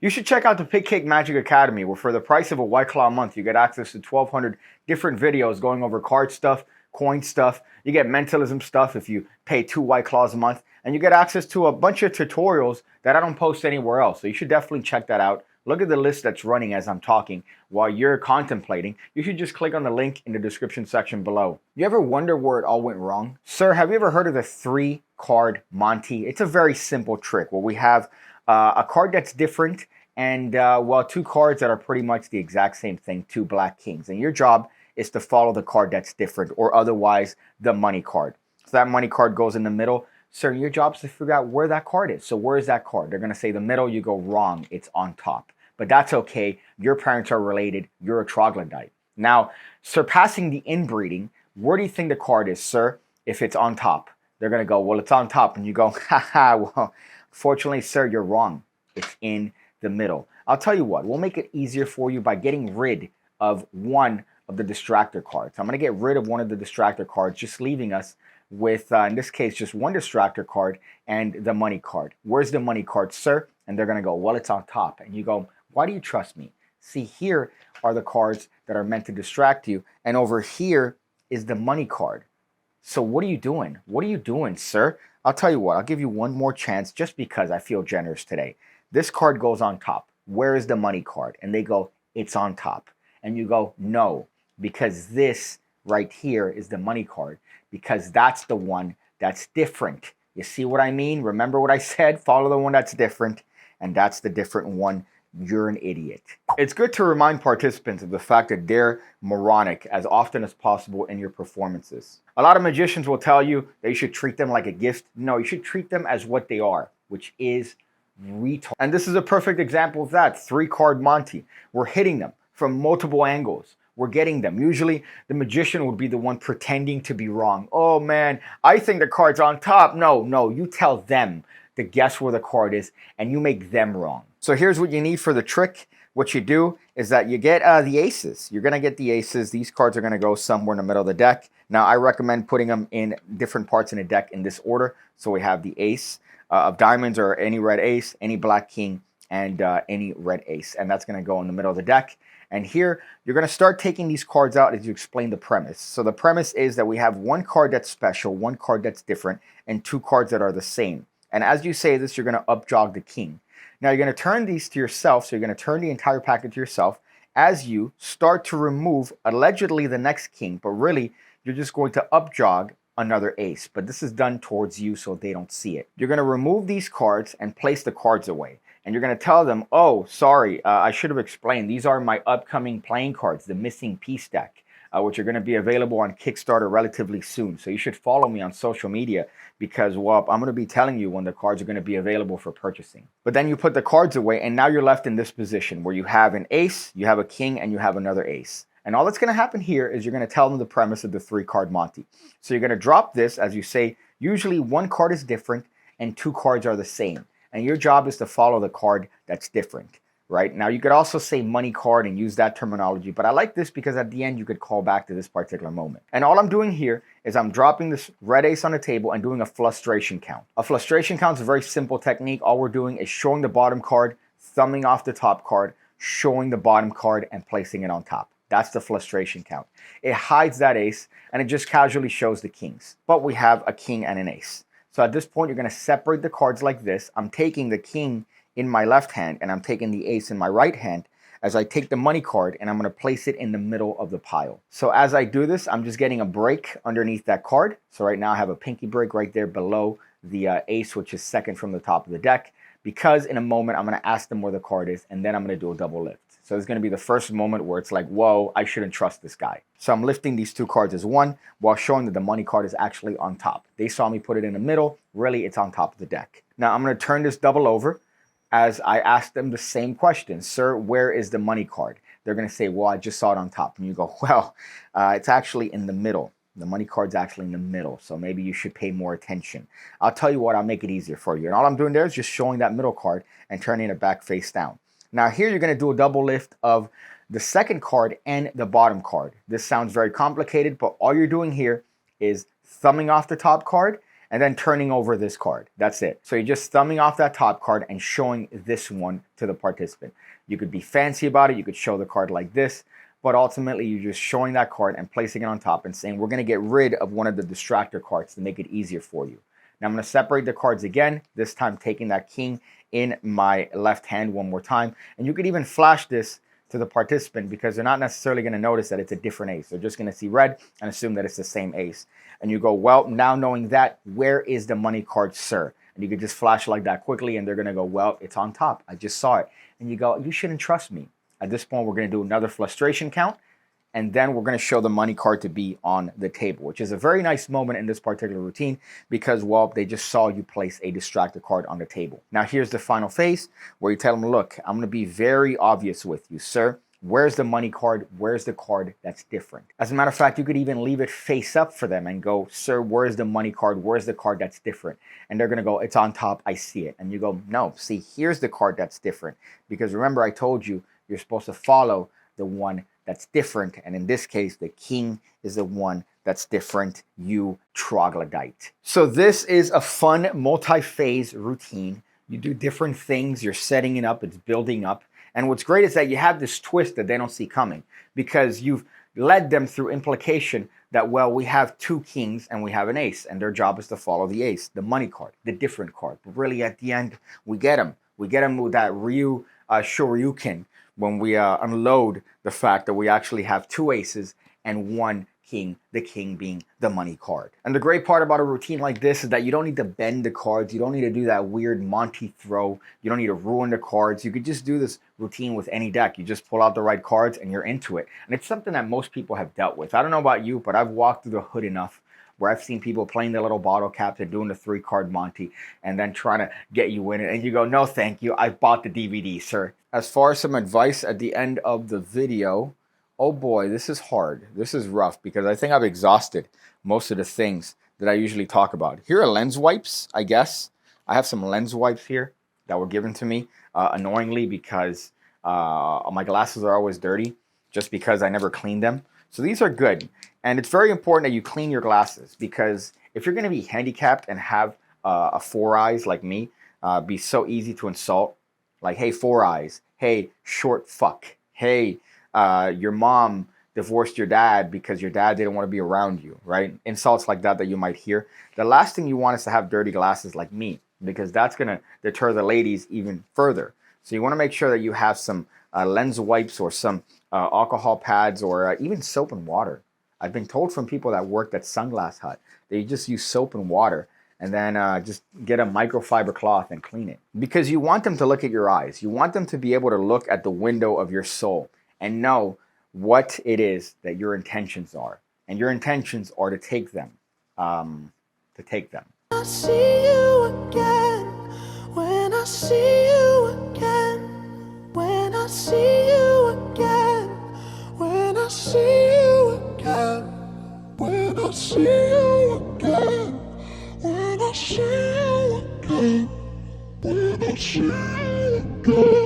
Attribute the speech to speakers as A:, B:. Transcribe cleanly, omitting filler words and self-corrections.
A: You should check out the PigCake Magic Academy, where for the price of a White Claw a month, you get access to 1,200 different videos going over card stuff, coin stuff. You get mentalism stuff if you pay 2 White Claws a month, and you get access to a bunch of tutorials that I don't post anywhere else. So you should definitely check that out. Look at the list that's running as I'm talking. While you're contemplating, you should just click on the link in the description section below. You ever wonder where it all went wrong? Sir, have you ever heard of the 3-card Monty? It's a very simple trick where we have a card that's different and, 2 cards that are pretty much the exact same thing, 2 black kings. And your job is to follow the card that's different, or otherwise the money card. So that money card goes in the middle. Sir, your job is to figure out where that card is. So where is that card? They're going to say the middle. You go wrong. It's on top. But that's okay. Your parents are related. You're a troglodyte. Now, surpassing the inbreeding, where do you think the card is, sir, if it's on top? They're going to go, well, it's on top. And you go, haha, well, fortunately, sir, you're wrong. It's in the middle. I'll tell you what, we'll make it easier for you by getting rid of one of the distractor cards. I'm going to get rid of one of the distractor cards, just leaving us with, in this case, just one distractor card and the money card. Where's the money card, sir? And they're going to go, well, it's on top. And you go, why do you trust me? See, here are the cards that are meant to distract you. And over here is the money card. So what are you doing? What are you doing, sir? I'll tell you what, I'll give you one more chance just because I feel generous today. This card goes on top. Where is the money card? And they go, it's on top. And you go, no, because this right here is the money card, because that's the one that's different. You see what I mean? Remember what I said? Follow the one that's different, and that's the different one. You're an idiot. It's good to remind participants of the fact that they're moronic as often as possible in your performances. A lot of magicians will tell you that you should treat them like a gift. No, you should treat them as what they are, which is retard. And this is a perfect example of that. 3-card Monty. We're hitting them from multiple angles. We're getting them. Usually the magician would be the one pretending to be wrong. Oh man, I think the card's on top. No, you tell them to guess where the card is and you make them wrong. So here's what you need for the trick. What you do is that you get the aces. You're going to get the aces. These cards are going to go somewhere in the middle of the deck. Now, I recommend putting them in different parts in the deck in this order. So we have the ace of diamonds, or any red ace, any black king, and any red ace. And that's going to go in the middle of the deck. And here, you're going to start taking these cards out as you explain the premise. So the premise is that we have 1 card that's special, 1 card that's different, and 2 cards that are the same. And as you say this, you're going to up jog the king. Now you're going to turn these to yourself, so you're going to turn the entire packet to yourself as you start to remove allegedly the next king, but really you're just going to up jog another ace. But this is done towards you so they don't see it. You're going to remove these cards and place the cards away. And you're going to tell them, oh, sorry, I should have explained. These are my upcoming playing cards, the missing piece deck, which are going to be available on Kickstarter relatively soon. So you should follow me on social media because, well, I'm going to be telling you when the cards are going to be available for purchasing. But then you put the cards away, and now you're left in this position where you have an ace, you have a king, and you have another ace. And all that's going to happen here is you're going to tell them the premise of the 3-card Monty. So you're going to drop this, as you say, usually 1 card is different and 2 cards are the same. And your job is to follow the card that's different. Right? Now, you could also say money card and use that terminology, but I like this because at the end, you could call back to this particular moment. And all I'm doing here is I'm dropping this red ace on the table and doing a frustration count. A frustration count is a very simple technique. All we're doing is showing the bottom card, thumbing off the top card, showing the bottom card, and placing it on top. That's the frustration count. It hides that ace, and it just casually shows the kings. But we have a king and an ace. So at this point, you're going to separate the cards like this. I'm taking the king in my left hand, and I'm taking the ace in my right hand as I take the money card, and I'm going to place it in the middle of the pile. So as I do this, I'm just getting a break underneath that card. So right now I have a pinky break right there below the ace, which is second from the top of the deck, because in a moment I'm going to ask them where the card is, and then I'm going to do a double lift. So it's going to be the first moment where it's like, whoa, I shouldn't trust this guy. So I'm lifting these 2 cards as one while showing that the money card is actually on top. They saw me put it in the middle. Really, it's on top of the deck. Now I'm going to turn this double over as I ask them the same question. Sir, where is the money card? They're going to say, well, I just saw it on top. And you go, well, it's actually in the middle. The money card's actually in the middle, so maybe you should pay more attention. I'll tell you what, I'll make it easier for you. And all I'm doing there is just showing that middle card and turning it back face down. Now here you're going to do a double lift of the second card and the bottom card. This sounds very complicated, but all you're doing here is thumbing off the top card and then turning over this card. That's it. So you're just thumbing off that top card and showing this one to the participant. You could be fancy about it. You could show the card like this, but ultimately you're just showing that card and placing it on top and saying, we're going to get rid of one of the distractor cards to make it easier for you. Now I'm going to separate the cards again, this time taking that king in my left hand one more time. And you could even flash this to the participant because they're not necessarily going to notice that it's a different ace. They're just going to see red and assume that it's the same ace. And you go, well, now knowing that, where is the money card, sir? And you could just flash like that quickly and they're going to go, well, it's on top. I just saw it. And you go, you shouldn't trust me. At this point, we're going to do another frustration count. And then we're going to show the money card to be on the table, which is a very nice moment in this particular routine because, well, they just saw you place a distractor card on the table. Now, here's the final phase where you tell them, look, I'm going to be very obvious with you, sir. Where's the money card? Where's the card that's different? As a matter of fact, you could even leave it face up for them and go, sir, where's the money card? Where's the card that's different? And they're going to go, it's on top. I see it. And you go, no, see, here's the card that's different. Because remember, I told you, you're supposed to follow the one that's different. And in this case, the king is the one that's different, you troglodyte. So this is a fun multi-phase routine. You do different things. You're setting it up. It's building up. And what's great is that you have this twist that they don't see coming because you've led them through implication that, well, we have two kings and we have an ace, and their job is to follow the ace, the money card, the different card. But really, at the end, we get them. We get them with that Ryu Shoryuken when we unload the fact that we actually have two aces and one king, the king being the money card. And the great part about a routine like this is that you don't need to bend the cards. You don't need to do that weird Monty throw. You don't need to ruin the cards. You could just do this routine with any deck. You just pull out the right cards and you're into it. And it's something that most people have dealt with. I don't know about you, but I've walked through the hood enough where I've seen people playing the little bottle caps and doing the 3-card Monty and then trying to get you in it. And you go, no, thank you. I bought the DVD, sir. As far as some advice at the end of the video, oh boy, this is hard. This is rough because I think I've exhausted most of the things that I usually talk about. Here are lens wipes, I guess. I have some lens wipes here that were given to me annoyingly because my glasses are always dirty just because I never clean them. So these are good. And it's very important that you clean your glasses because if you're going to be handicapped and have a 4 eyes like me, be so easy to insult. Like, hey, 4 eyes. Hey, short fuck. Hey, your mom divorced your dad because your dad didn't want to be around you, right? Insults like that you might hear. The last thing you want is to have dirty glasses like me because that's going to deter the ladies even further. So you want to make sure that you have some lens wipes or some alcohol pads or even soap and water. I've been told from people that worked at Sunglass Hut, they just use soap and water and then just get a microfiber cloth and clean it. Because you want them to look at your eyes. You want them to be able to look at the window of your soul and know what it is that your intentions are. And your intentions are to take them.
B: I see you again, when I see you again, when I see you again, when I see you again, when I see you again, when I see you again, when I see you again.